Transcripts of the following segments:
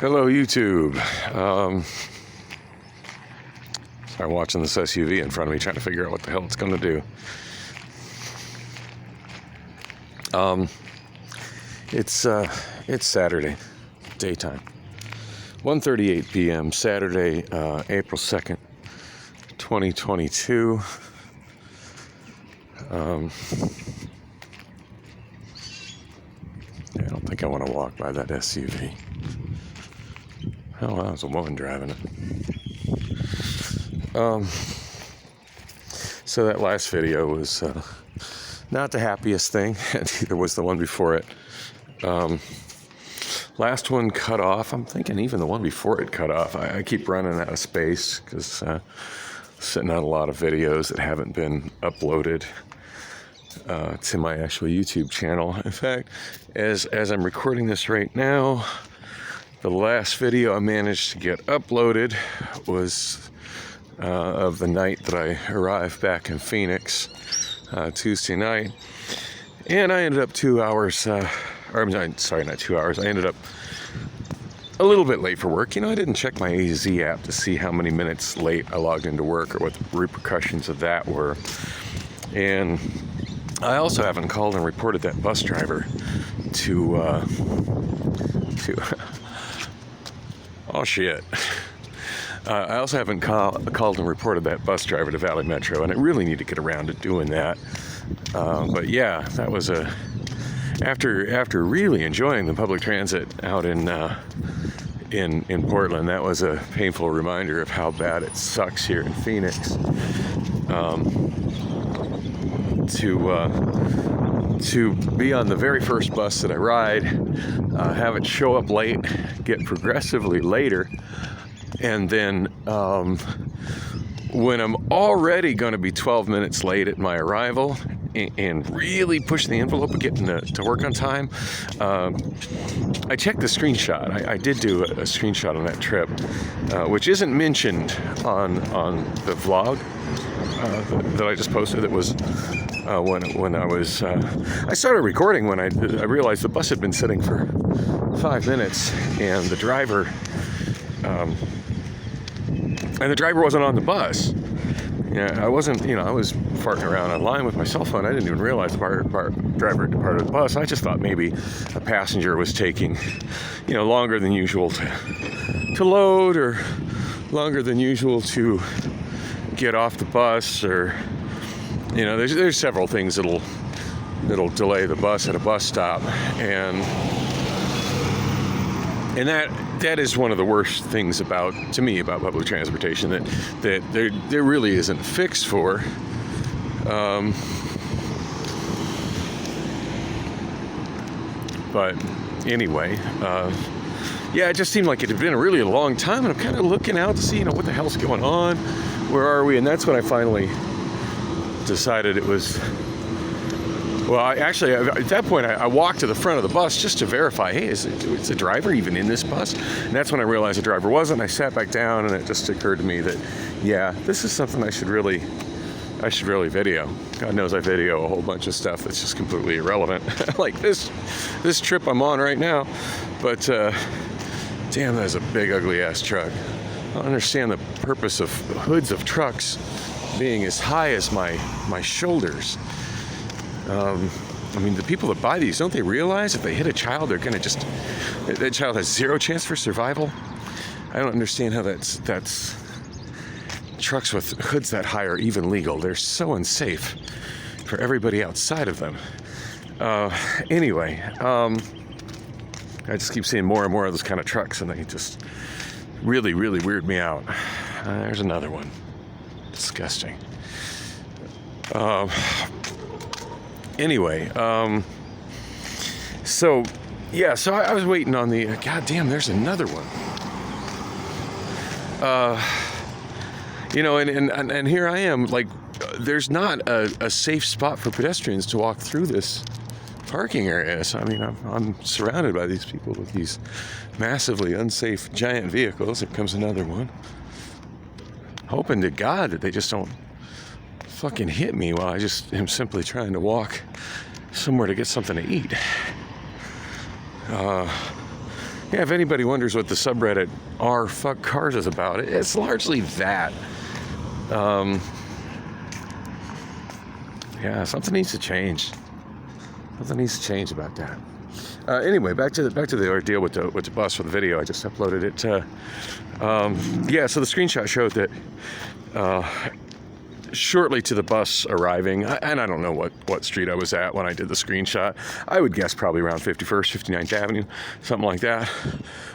Hello, YouTube. I'm watching this SUV in front of me, trying to figure out what the hell it's going to do. It's Saturday, daytime, 1:38 p.m. Saturday, April 2nd, 2022. I don't think I want to walk by that SUV. Oh, wow, there's a woman driving it. So that last video was not the happiest thing, and neither was the one before it. Last one cut off. I'm thinking even the one before it cut off. I keep running out of space because sitting on a lot of videos that haven't been uploaded to my actual YouTube channel. In fact, as I'm recording this right now, the last video I managed to get uploaded was of the night that I arrived back in Phoenix, Tuesday night. And I ended up 2 hours, sorry, not 2 hours. I ended up a little bit late for work. I didn't check my AZ app to see how many minutes late I logged into work or what the repercussions of that were. And I also haven't called and reported that bus driver to oh shit. I also haven't called and reported that bus driver to Valley Metro, and I really need to get around to doing that. But yeah, that was after really enjoying the public transit out in Portland. That was a painful reminder of how bad it sucks here in Phoenix. To be on the very first bus that I ride, have it show up late, get progressively later, and then when I'm already going to be 12 minutes late at my arrival and really push the envelope of getting to work on time, I checked the screenshot. I did do a screenshot on that trip, which isn't mentioned on the vlog that I just posted. That was when I was I started recording when I realized the bus had been sitting for 5 minutes, and the driver wasn't on the bus. Yeah, I wasn't, I was farting around online with my cell phone. I didn't even realize the driver had departed the bus. I just thought maybe a passenger was taking, longer than usual to load, or longer than usual to get off the bus, or, there's several things that'll delay the bus at a bus stop, and that is one of the worst things about public transportation that there really isn't a fix for. But anyway, yeah, it just seemed like it had been a really long time, and I'm kind of looking out to see, what the hell's going on, where are we? And that's when I finally decided it was. Well, at that point, I walked to the front of the bus just to verify, hey, is the driver even in this bus? And that's when I realized the driver wasn't. I sat back down, and it just occurred to me that, yeah, this is something I should really video. God knows I video a whole bunch of stuff that's just completely irrelevant, like this trip I'm on right now. But damn, that's a big, ugly-ass truck. I don't understand the purpose of hoods of trucks being as high as my shoulders. The people that buy these, don't they realize if they hit a child, they're gonna that child has zero chance for survival? I don't understand how that's trucks with hoods that high are even legal. They're so unsafe for everybody outside of them. Anyway, I just keep seeing more and more of those kind of trucks, and they just really, really weird me out. There's another one. Disgusting. Anyway, so I was waiting on the, God damn, there's another one. And here I am, like, there's not a safe spot for pedestrians to walk through this parking area. So, I'm surrounded by these people with these massively unsafe giant vehicles. Here comes another one. Hoping to God that they just don't fucking hit me while I just am simply trying to walk somewhere to get something to eat. Yeah, if anybody wonders what the subreddit r fuck cars is about, it's largely that. Yeah, something needs to change. Something needs to change about that. Anyway, back to the ordeal with the bus for the video. I just uploaded it. Yeah, so the screenshot showed that shortly to the bus arriving, and I don't know what street I was at when I did the screenshot. I would guess probably around 51st, 59th Avenue, something like that,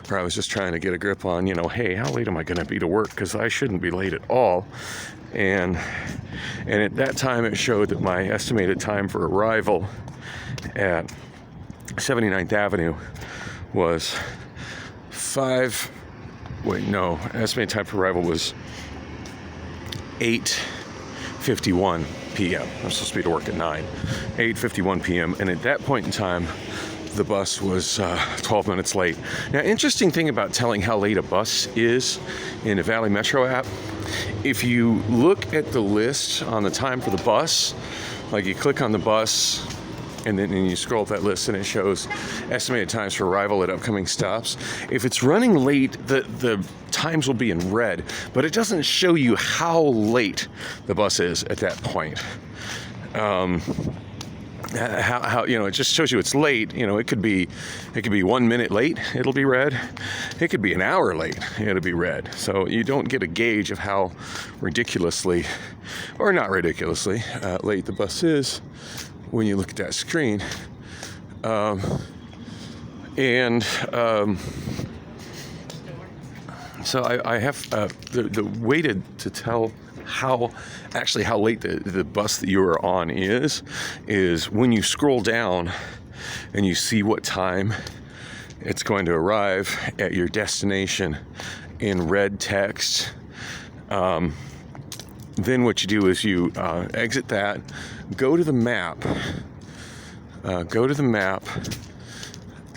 where I was just trying to get a grip on, hey, how late am I going to be to work? Because I shouldn't be late at all. And at that time, it showed that my estimated time for arrival at 79th Avenue was estimated time for arrival was 8:51 p.m. I'm supposed to be to work at 9. 8:51 p.m. And at that point in time, the bus was 12 minutes late. Now, interesting thing about telling how late a bus is in the Valley Metro app, if you look at the list on the time for the bus, like you click on the bus, and then you scroll up that list and it shows estimated times for arrival at upcoming stops. If it's running late, the times will be in red, but it doesn't show you how late the bus is at that point. How it just shows you it's late. It could be 1 minute late, it'll be red. It could be an hour late, it'll be red. So you don't get a gauge of how ridiculously, or not ridiculously, late the bus is when you look at that screen. So I have the way to tell how late the bus that you are on is when you scroll down and you see what time it's going to arrive at your destination in red text. Then what you do is you exit that, go to the map,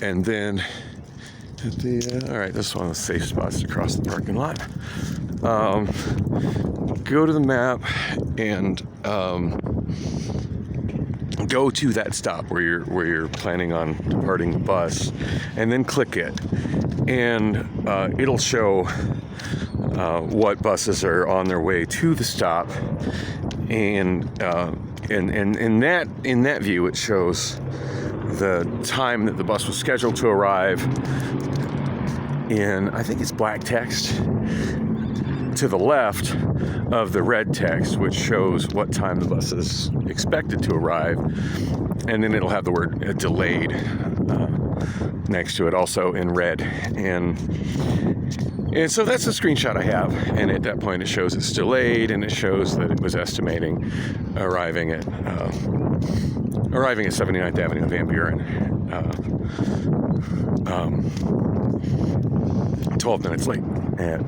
and then all right, this is one of the safe spots across the parking lot. Go to the map and go to that stop where you're planning on departing the bus, and then click it, and it'll show what buses are on their way to the stop, and in that view it shows the time that the bus was scheduled to arrive in, I think it's black text to the left of the red text, which shows what time the bus is expected to arrive, and then it'll have the word delayed next to it also in red, and so that's the screenshot I have. And at that point it shows it's delayed, and it shows that it was estimating arriving at 79th Avenue in Van Buren 12 minutes late at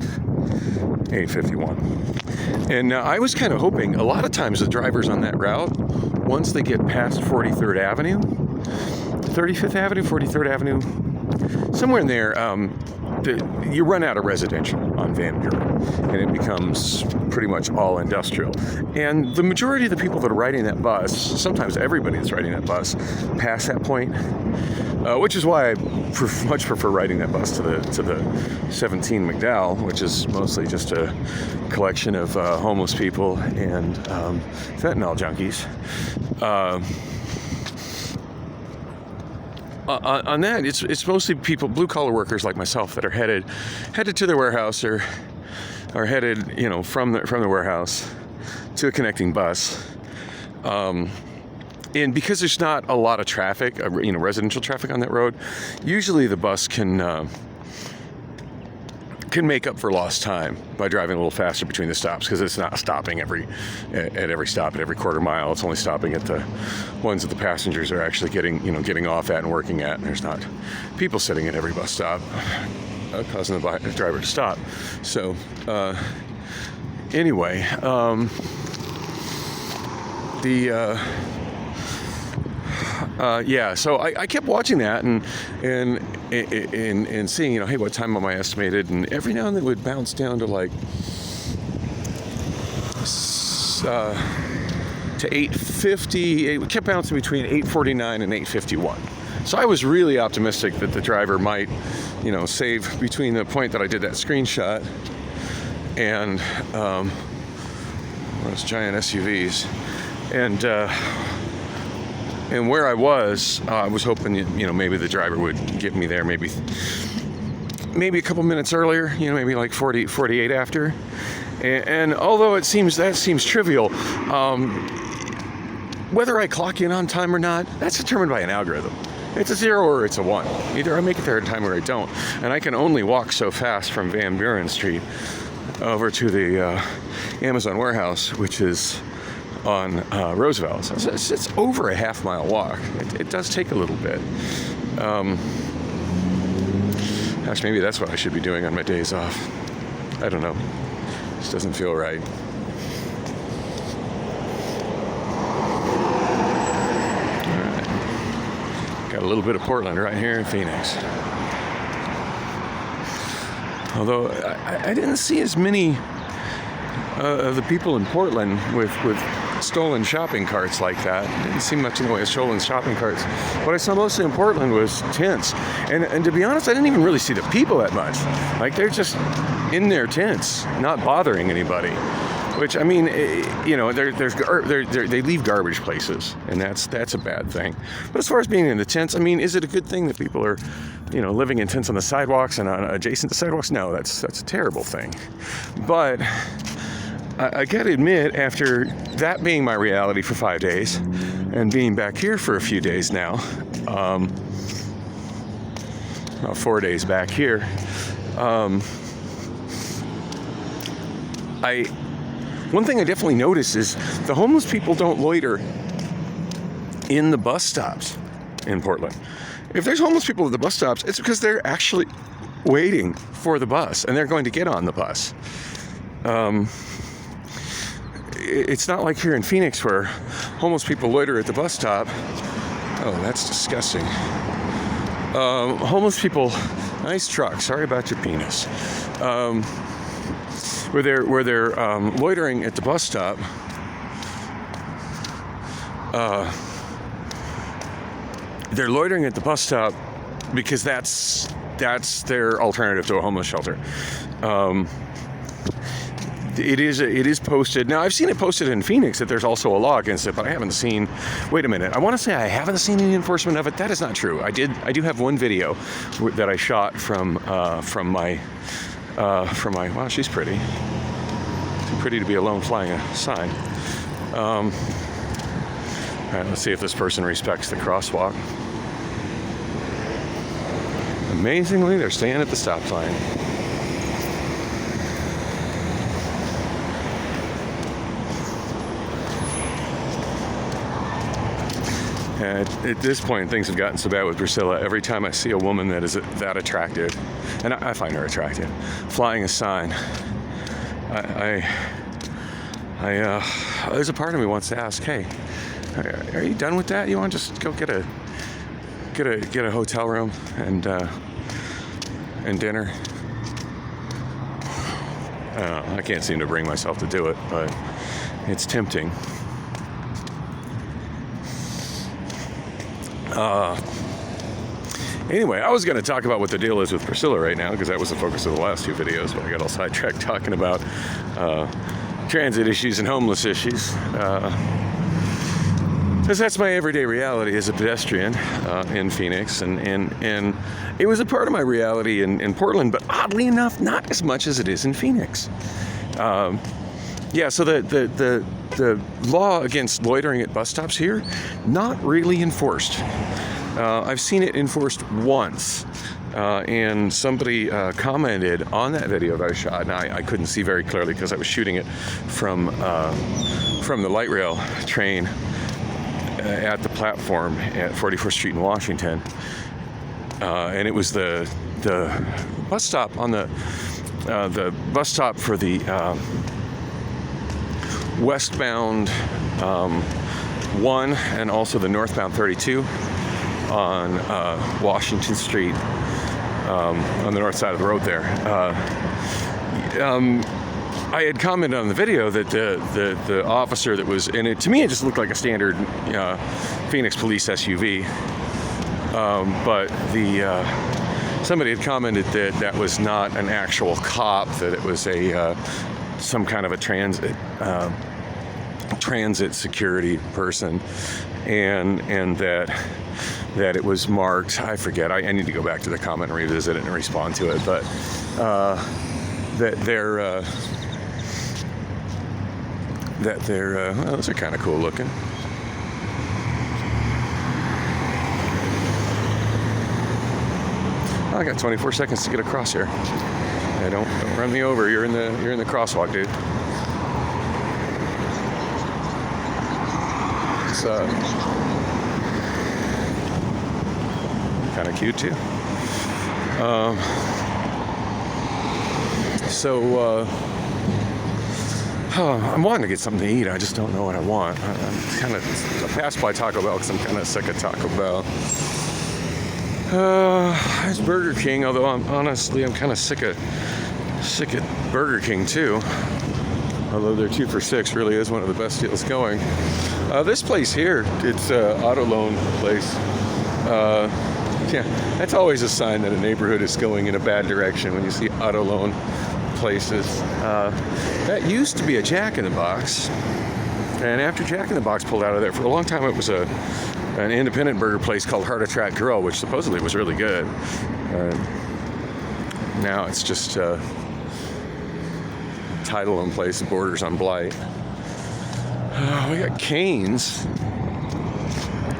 8:51. And I was kind of hoping, a lot of times the drivers on that route, once they get past 43rd Avenue, 35th Avenue, 43rd Avenue, somewhere in there, you run out of residential on Van Buren, and it becomes pretty much all industrial. And the majority of the people that are riding that bus, sometimes everybody that's riding that bus, past that point, which is why I much prefer riding that bus to the 17 McDowell, which is mostly just a collection of homeless people and fentanyl junkies. On that, it's mostly people, blue collar workers like myself, that are headed to their warehouse, or headed from the warehouse to a connecting bus. And because there's not a lot of traffic, residential traffic on that road, usually the bus can make up for lost time by driving a little faster between the stops, because it's not stopping at every stop at every quarter mile. It's only stopping at the ones that the passengers are actually getting off at and working at, and there's not people sitting at every bus stop causing the driver to stop. So anyway, so I kept watching that and seeing, hey, what time am I estimated? And every now and then it would bounce down to to 8:50. It kept bouncing between 8:49 and 8:51. So I was really optimistic that the driver might, save between the point that I did that screenshot and those giant SUVs, and where I was hoping, maybe the driver would get me there, maybe a couple minutes earlier, maybe like 48 after. And although that seems trivial, whether I clock in on time or not, that's determined by an algorithm. It's a 0 or it's a 1. Either I make it there in time or I don't. And I can only walk so fast from Van Buren Street over to the Amazon warehouse, which is on Roosevelt. So it's over a half-mile walk. It does take a little bit. Gosh, maybe that's what I should be doing on my days off. I don't know. This doesn't feel right. All right. Got a little bit of Portland right here in Phoenix. Although I didn't see as many of the people in Portland with stolen shopping carts like that. Didn't see much in the way of stolen shopping carts. What I saw mostly in Portland was tents. And to be honest, I didn't even really see the people that much. Like, they're just in their tents, not bothering anybody. Which, I mean, they leave garbage places, and that's a bad thing. But as far as being in the tents, I mean, is it a good thing that people are, living in tents on the sidewalks and adjacent to sidewalks? No, that's a terrible thing. But I gotta admit, after that being my reality for 5 days, and being back here for a few days now, 4 days back here, one thing I definitely notice is the homeless people don't loiter in the bus stops in Portland. If there's homeless people at the bus stops, it's because they're actually waiting for the bus and they're going to get on the bus. It's not like here in Phoenix where homeless people loiter at the bus stop. Oh, that's disgusting. Homeless people, nice truck. Sorry about your penis. Where they're loitering at the bus stop. They're loitering at the bus stop because that's their alternative to a homeless shelter. It is posted. Now, I've seen it posted in Phoenix that there's also a law against it, but I haven't seen. Wait a minute. I want to say I haven't seen any enforcement of it. That is not true. I do have one video that I shot from my. Wow, she's pretty. Too pretty to be alone flying a sign. All right, let's see if this person respects the crosswalk. Amazingly, they're staying at the stop sign. At this point, things have gotten so bad with Priscilla. Every time I see a woman that is that attractive, and I find her attractive, flying a sign, there's a part of me wants to ask, hey, are you done with that? You want to just go get a hotel room and dinner? I can't seem to bring myself to do it, but it's tempting. Anyway, I was going to talk about what the deal is with Priscilla right now, because that was the focus of the last two videos, but I got all sidetracked talking about transit issues and homeless issues. Because that's my everyday reality as a pedestrian in Phoenix, and it was a part of my reality in Portland, but oddly enough, not as much as it is in Phoenix. So the law against loitering at bus stops here, not really enforced. I've seen it enforced once, and somebody commented on that video that I shot. Now, I couldn't see very clearly because I was shooting it from the light rail train at the platform at 44th Street in Washington, and it was the bus stop on the bus stop for the westbound 1 and also the northbound 32 on Washington Street on the north side of the road there. I had commented on the video that the officer that was in it, to me it just looked like a standard Phoenix police SUV. But somebody had commented that that was not an actual cop, that it was some kind of a transit security person, and that it was marked. I forget. I need to go back to the comment and revisit it and respond to it. But that they're well, those are kind of cool looking. I got 24 seconds to get across here. Yeah, don't run me over. You're in the crosswalk, dude. It's kind of cute too. I'm wanting to get something to eat. I just don't know what I want. I passed by Taco Bell because I'm kind of sick of Taco Bell. There's Burger King, although I'm kind of sick of Burger King too. Although their 2 for $6 really is one of the best deals going. This place here, it's an auto loan place. Yeah, that's always a sign that a neighborhood is going in a bad direction when you see auto loan places. That used to be a Jack in the Box, and after Jack in the Box pulled out of there, for a long time it was an independent burger place called Heart Attack Grill, which supposedly was really good. Now it's just a title-owned place that borders on blight. We got Cane's.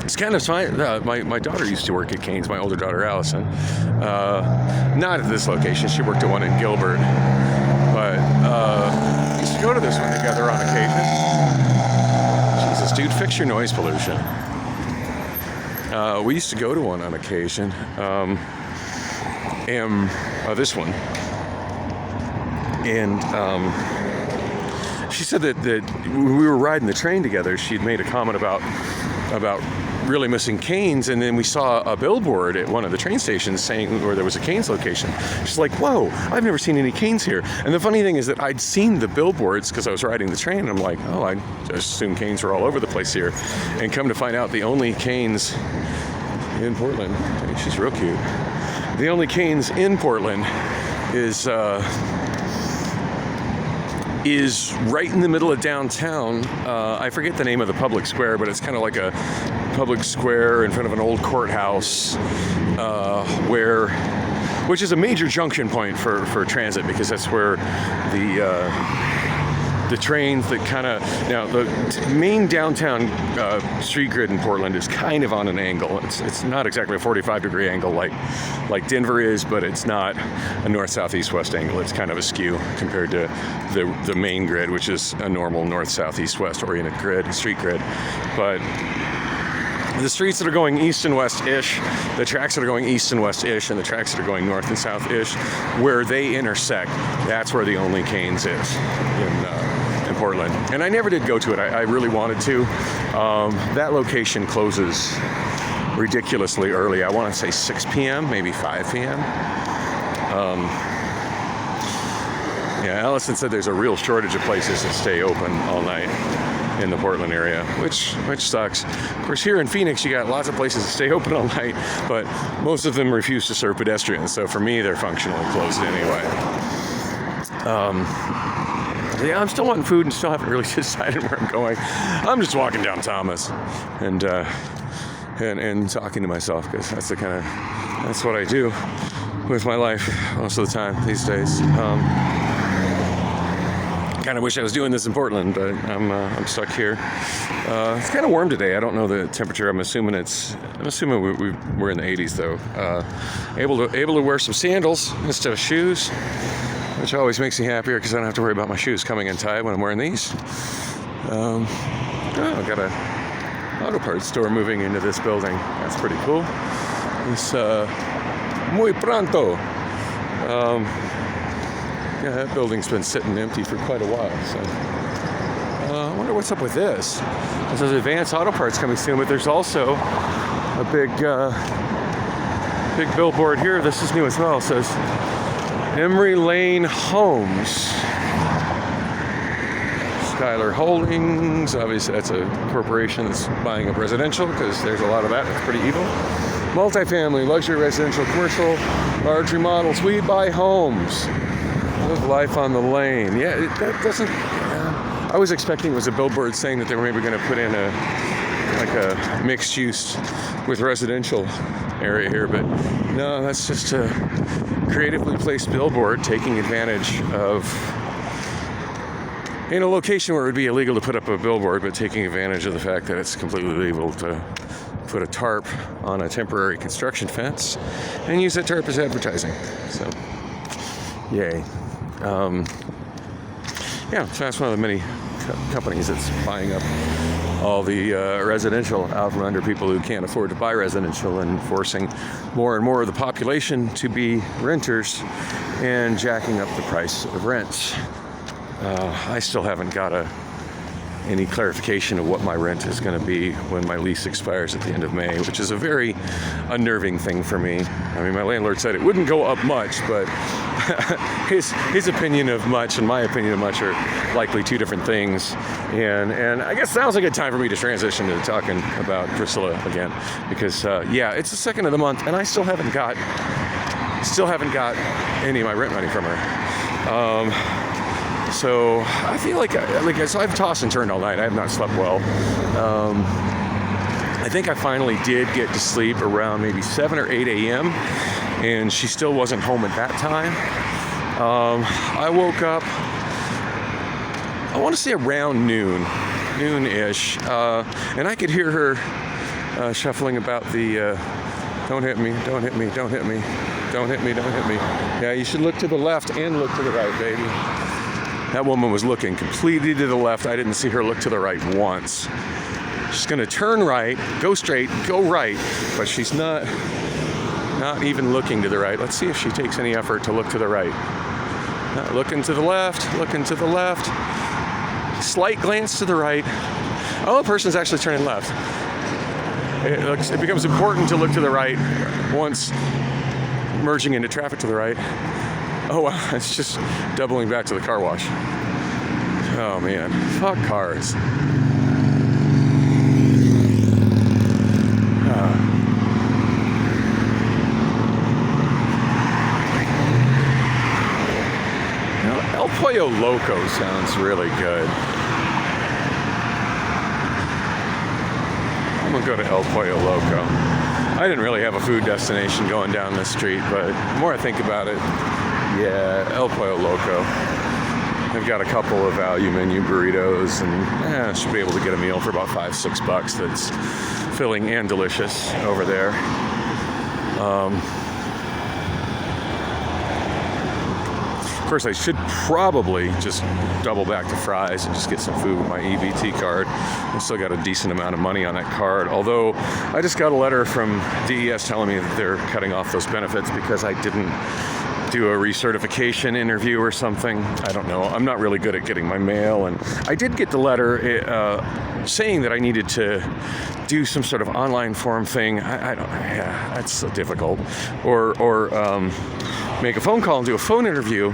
It's kind of fine. My daughter used to work at Cane's, my older daughter Allison. Not at this location. She worked at one in Gilbert. But we used to go to this one together on occasion. Jesus, dude, fix your noise pollution. We used to go to one on occasion. This one. And she said that when we were riding the train together, she'd made a comment about really missing Cane's, and then we saw a billboard at one of the train stations saying where there was a Cane's location. She's like, whoa, I've never seen any Cane's here. And the funny thing is that I'd seen the billboards because I was riding the train, and I'm like, oh, I just assumed Cane's were all over the place here. And come to find out, the only Cane's in Portland, she's real cute. The only Cane's in Portland is right in the middle of downtown. I forget the name of the public square, but it's kind of like a public square in front of an old courthouse, which is a major junction point for transit, because that's where the trains that kind of, now the main downtown street grid in Portland is kind of on an angle. It's not exactly a 45-degree angle like Denver is, but it's not a north, south, east, west angle. It's kind of askew compared to the main grid, which is a normal north, south, east, west oriented grid, street grid. But the streets that are going east and west-ish, the tracks that are going east and west-ish, and the tracks that are going north and south-ish, where they intersect, that's where the only Cane's is in Portland. And I never did go to it. I really wanted to. That location closes ridiculously early. I want to say 6 p.m., maybe 5 p.m. Yeah, Allison said there's a real shortage of places that stay open all night in the Portland area, which sucks. Of course, here in Phoenix, you got lots of places to stay open all night, but most of them refuse to serve pedestrians. So for me, they're functionally closed anyway. Yeah, I'm still wanting food and still haven't really decided where I'm going. I'm just walking down Thomas and talking to myself, because that's what I do with my life most of the time these days. Kind of wish I was doing this in Portland, but I'm stuck here. It's kind of warm today. I don't know the temperature. I'm assuming we're in the 80s though. Able to wear some sandals instead of shoes, which always makes me happier because I don't have to worry about my shoes coming untied when I'm wearing these. I've got a auto parts store moving into this building. That's pretty cool. It's muy pronto. Yeah, that building's been sitting empty for quite a while, so I wonder what's up with this. There's Advanced Auto Parts coming soon, but there's also a big billboard here. This is new as well. It says Emery Lane Homes. Skylar Holdings. Obviously, that's a corporation that's buying up residential, because there's a lot of that. It's pretty evil. multifamily, luxury residential, commercial, large remodels. We buy homes. Live life on the lane. Yeah, that doesn't... I was expecting it was a billboard saying that they were maybe going to put in a mixed use with residential area here, but no, that's just a creatively placed billboard taking advantage of, in a location where it would be illegal to put up a billboard, but taking advantage of the fact that it's completely legal to put a tarp on a temporary construction fence and use that tarp as advertising. So, yay. Yeah, so that's one of the many companies that's buying up all the residential out from under people who can't afford to buy residential, and forcing more and more of the population to be renters and jacking up the price of rents. I still haven't got any clarification of what my rent is going to be when my lease expires at the end of May, which is a very unnerving thing for me. I mean, my landlord said it wouldn't go up much, but his opinion of much and my opinion of much are likely two different things. And I guess now's a good time for me to transition to talking about Priscilla again, because yeah, it's the second of the month, and I still haven't got any of my rent money from her. So I feel like so I've tossed and turned all night. I have not slept well. I think I finally did get to sleep around maybe 7 or 8 a.m. and she still wasn't home at that time. I woke up, I want to say around noon-ish, and I could hear her shuffling about the don't hit me, don't hit me, don't hit me, don't hit me, don't hit me. Yeah, you should look to the left and look to the right, baby. That woman was looking completely to the left. I didn't see her look to the right once. She's going to turn right, go straight, go right, but she's not even looking to the right. Let's see if she takes any effort to look to the right. Looking to the left, looking to the left. Slight glance to the right. Oh, the person's actually turning left. It becomes important to look to the right once merging into traffic to the right. Oh, wow, it's just doubling back to the car wash. Oh, man. Fuck cars. El Pollo Loco sounds really good. I'm going to go to El Pollo Loco. I didn't really have a food destination going down this street, but the more I think about it, yeah, El Pollo Loco. I've got a couple of value menu burritos, and I should be able to get a meal for about $5-6 that's filling and delicious over there. Of course, I should probably just double back to fries and just get some food with my EBT card. I've still got a decent amount of money on that card, although I just got a letter from DES telling me that they're cutting off those benefits because I didn't do a recertification interview or something. I don't know. I'm not really good at getting my mail, and I did get the letter saying that I needed to do some sort of online form thing. I don't. Yeah, that's so difficult. Or make a phone call and do a phone interview.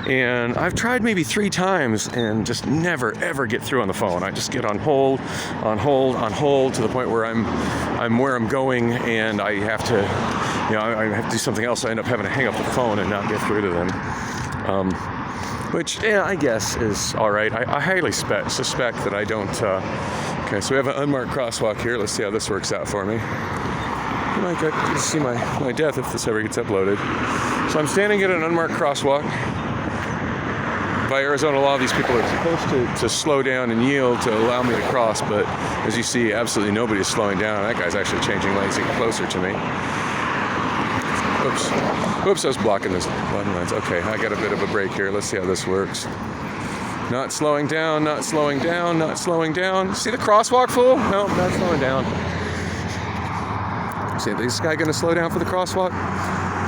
And I've tried maybe 3 times and just never ever get through on the phone. I just get on hold to the point where I'm where I'm going, and I have to, I have to do something else. I end up having to hang up the phone and not get through to them. Which, yeah, I guess is all right. I highly suspect that I don't. Okay, so we have an unmarked crosswalk here. Let's see how this works out for me. You might get to see my death if this ever gets uploaded. So I'm standing at an unmarked crosswalk. By Arizona law, these people are supposed to slow down and yield to allow me to cross, but as you see, absolutely nobody is slowing down. That guy's actually changing lanes to get closer to me. Oops, I was blocking lines. Okay, I got a bit of a break here. Let's see how this works. Not slowing down, not slowing down, not slowing down. See the crosswalk, fool? No, not slowing down. See, is this guy gonna slow down for the crosswalk?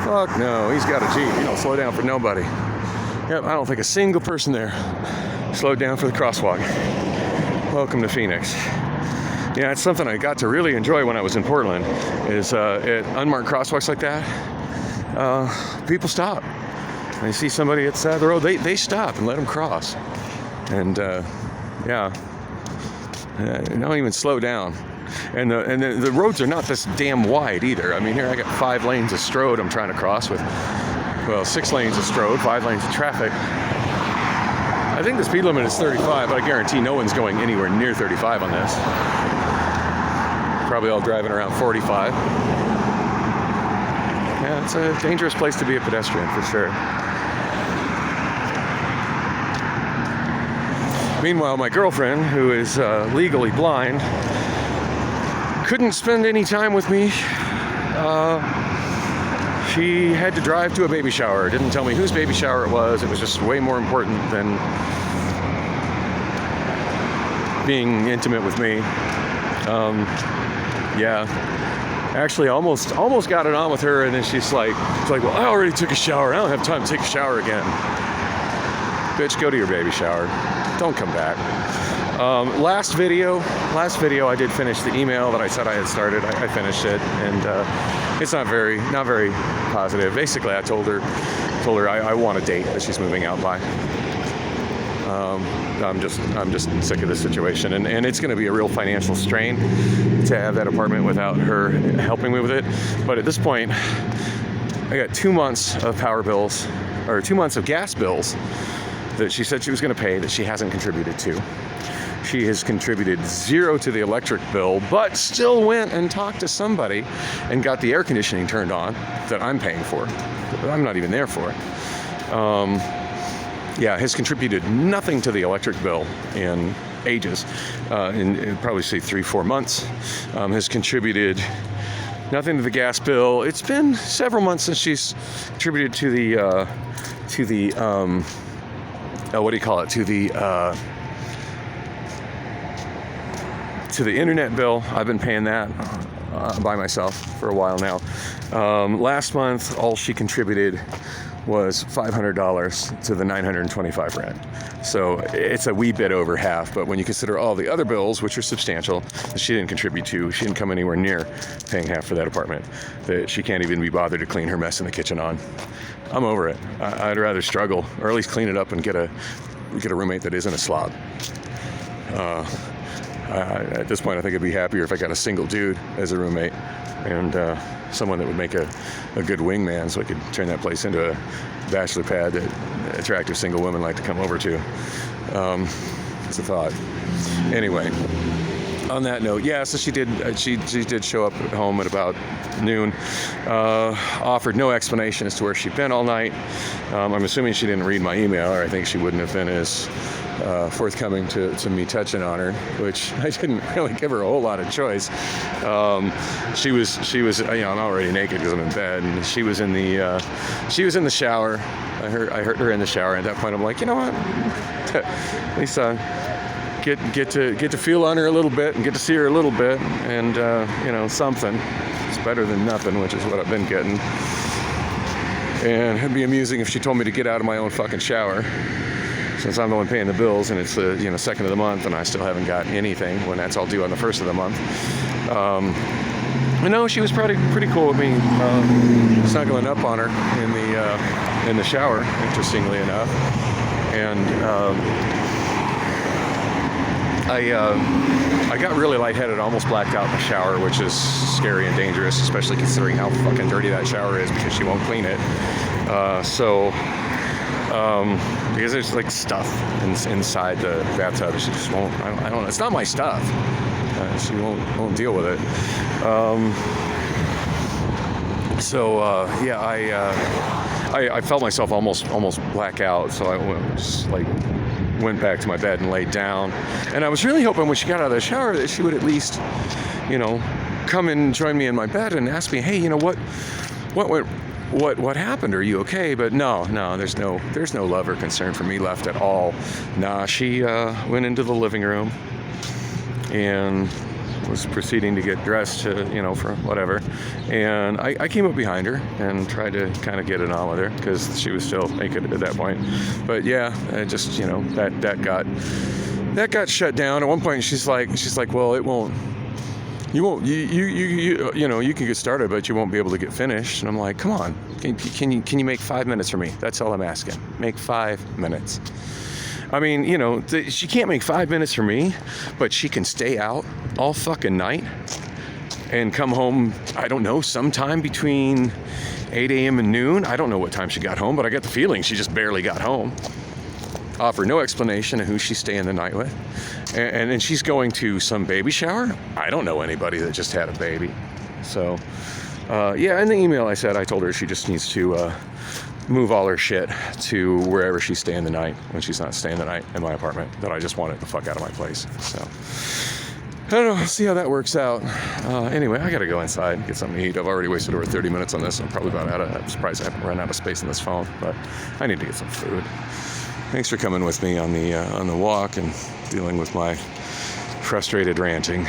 Fuck no, he's got a Jeep. He don't slow down for nobody. Yep, I don't think a single person there slowed down for the crosswalk. Welcome to Phoenix. Yeah, it's something I got to really enjoy when I was in Portland, is at unmarked crosswalks like that, people stop. When they see somebody at the side of the road, they stop and let them cross. And, don't even slow down. And the roads are not this damn wide either. I mean, here I got 5 lanes of Strode I'm trying to cross with, well, 6 lanes of Strode, 5 lanes of traffic. I think the speed limit is 35, but I guarantee no one's going anywhere near 35 on this. Probably all driving around 45. Yeah, it's a dangerous place to be a pedestrian for sure. Meanwhile, my girlfriend, who is legally blind, couldn't spend any time with me. She had to drive to a baby shower. Didn't tell me whose baby shower it was. It was just way more important than being intimate with me. Yeah. Actually, almost got it on with her, and then she's like, well, I already took a shower. I don't have time to take a shower again. Bitch, go to your baby shower. Don't come back. Last video, I did finish the email that I said I had started. I finished it, and it's not very positive. Basically, I told her I want a date that she's moving out by. I'm just sick of this situation, and it's going to be a real financial strain to have that apartment without her helping me with it. But at this point, I got 2 months of power bills, or 2 months of gas bills that she said she was going to pay that she hasn't contributed to. She has contributed 0 to the electric bill, but still went and talked to somebody and got the air conditioning turned on that I'm paying for. I'm not even there for. Yeah, has contributed nothing to the electric bill in ages, in probably say 3-4 months. Has contributed nothing to the gas bill. It's been several months since she's contributed to the what do you call it? To the internet bill. I've been paying that by myself for a while now. Last month, all she contributed was $500 to the $925 rent. So it's a wee bit over half, but when you consider all the other bills, which are substantial, that she didn't contribute to, she didn't come anywhere near paying half for that apartment, that she can't even be bothered to clean her mess in the kitchen on. I'm over it. I'd rather struggle, or at least clean it up and get a roommate that isn't a slob. At this point, I think I'd be happier if I got a single dude as a roommate, and someone that would make a good wingman, so I could turn that place into a bachelor pad that attractive single women like to come over to. It's a thought. Anyway, on that note, yeah, so she did show up at home at about noon, offered no explanation as to where she'd been all night. I'm assuming she didn't read my email, or I think she wouldn't have been as forthcoming to me touching on her, which I didn't really give her a whole lot of choice. She was, I'm already naked because I'm in bed, and she was in the shower. I heard her in the shower, and at that point I'm like, you know what? At least get to feel on her a little bit and get to see her a little bit, and something. It's better than nothing, which is what I've been getting. And it'd be amusing if she told me to get out of my own fucking shower, since I'm the one paying the bills, and it's the second of the month, and I still haven't got anything when that's all due on the first of the month. No, she was pretty cool with me snuggling up on her in the shower, interestingly enough, and I got really lightheaded, almost blacked out in the shower, which is scary and dangerous, especially considering how fucking dirty that shower is, because she won't clean it. Because there's like stuff inside the bathtub. She just won't. I don't. It's not my stuff. She won't deal with it. I felt myself almost black out. So I went back to my bed and laid down. And I was really hoping when she got out of the shower that she would at least, come and join me in my bed and ask me, hey, what happened? Are you okay? But no, there's no love or concern for me left at all. Nah, she went into the living room and was proceeding to get dressed for whatever. And I came up behind her and tried to kind of get it on with her because she was still naked at that point. But yeah, it just, that got shut down. At one point she's like, well, it won't. You won't. You can get started, but you won't be able to get finished. And I'm like, come on, can you make 5 minutes for me? That's all I'm asking. Make 5 minutes. I mean, you know, she can't make 5 minutes for me, but she can stay out all fucking night and come home, I don't know, sometime between 8 a.m. and noon. I don't know what time she got home, but I got the feeling she just barely got home. Offer no explanation of who she's staying the night with. And then she's going to some baby shower. I don't know anybody that just had a baby. So, yeah, in the email I told her she just needs to move all her shit to wherever she's staying the night when she's not staying the night in my apartment, that I just want it the fuck out of my place. So, I don't know, see how that works out. Anyway, I gotta go inside and get something to eat. I've already wasted over 30 minutes on this. I'm probably I'm surprised I haven't run out of space on this phone, but I need to get some food. Thanks for coming with me on the walk and dealing with my frustrated ranting.